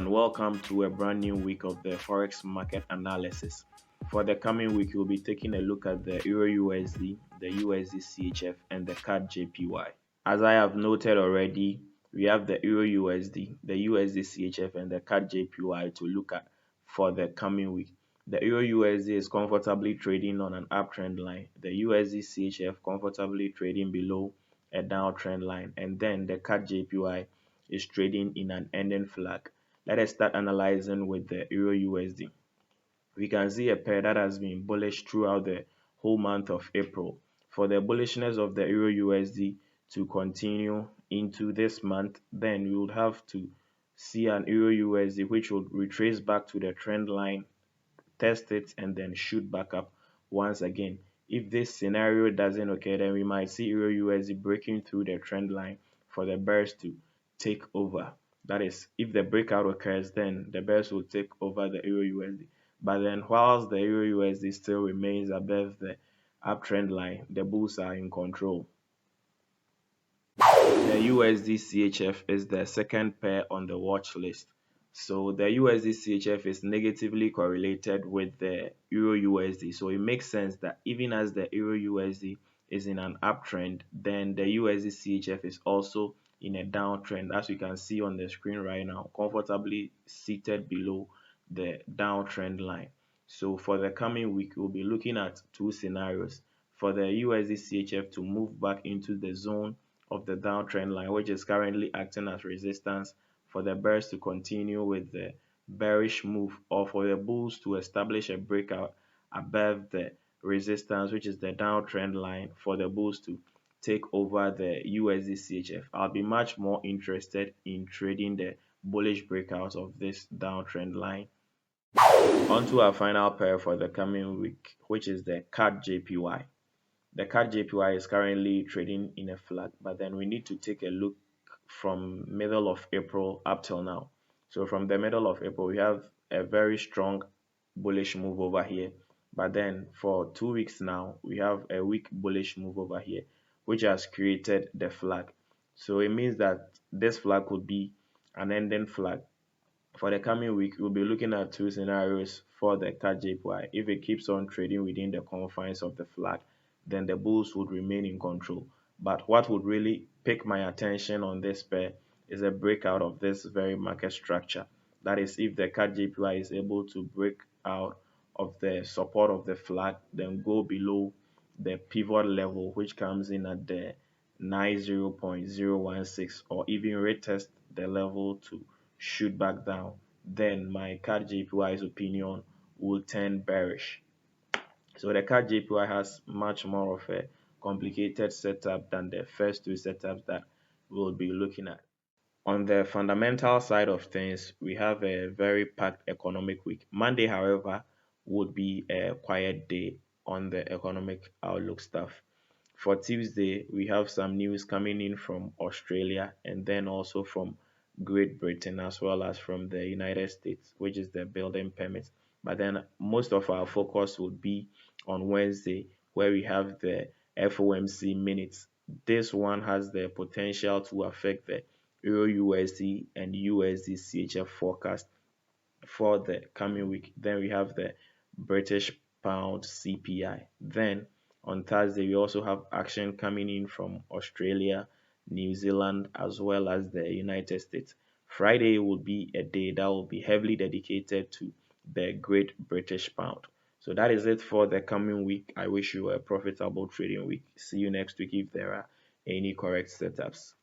and welcome to a brand new week of the Forex market analysis. For the coming week, we'll be taking a look at the EURUSD, the USDCHF, and the CADJPY. As I have noted already, we have the EURUSD, the USDCHF, and the CADJPY to look at for the coming week. The EURUSD is comfortably trading on an uptrend line, the USDCHF comfortably trading below a downtrend line, and then the CADJPY is trading in an ending flag. Let us start analyzing with the EURUSD. We can see a pair that has been bullish throughout the whole month of April. For the bullishness of the EURUSD to continue into this month, then we would have to see an EURUSD which would retrace back to the trend line, test it, and then shoot back up once again. If this scenario doesn't occur, then we might see EURUSD breaking through the trend line for the bears to take over. That is, if the breakout occurs, then the bears will take over the EURUSD. But then whilst the EURUSD still remains above the uptrend line, the bulls are in control. The USDCHF is the second pair on the watch list. So the USDCHF is negatively correlated with the EURUSD. So it makes sense that even as the EURUSD is in an uptrend, then the USDCHF is also in a downtrend, as you can see on the screen right now, comfortably seated below the downtrend line. So for the coming week, we'll be looking at two scenarios. For the USDCHF to move back into the zone of the downtrend line, which is currently acting as resistance, for the bears to continue with the bearish move, or for the bulls to establish a breakout above the resistance, which is the downtrend line, for the bulls to take over the USDCHF. I'll be much more interested in trading the bullish breakouts of this downtrend line. On to our final pair for the coming week, which is the CADJPY. The CADJPY is currently trading in a flag, but then we need to take a look from middle of April up till now. So from the middle of April, we have a very strong bullish move over here, but then for 2 weeks now, we have a weak bullish move over here, which has created the flag. So it means that this flag could be an ending flag. For the coming week, we'll be looking at two scenarios for the CADJPY. If it keeps on trading within the confines of the flag, then the bulls would remain in control. But what would really pick my attention on this pair is a breakout of this very market structure. That is, if the CADJPY is able to break out of the support of the flag, then go below the pivot level, which comes in at the 90.016, or even retest the level to shoot back down, then my CADJPY's opinion will turn bearish. So the CADJPY has much more of a complicated setup than the first two setups that we'll be looking at. On the fundamental side of things, we have a very packed economic week. Monday, however, would be a quiet day on the economic outlook stuff. For Tuesday, we have some news coming in from Australia and then also from Great Britain, as well as from the United States, which is the building permit. But then most of our focus would be on Wednesday, where we have the FOMC minutes. This one has the potential to affect the EURUSD and USDCHF forecast for the coming week. Then we have the British pound CPI. Then on Thursday, we also have action coming in from Australia, New Zealand, as well as the United States. Friday will be a day that will be heavily dedicated to the Great British Pound. So that is it for the coming week. I wish you a profitable trading week. See you next week if there are any correct setups.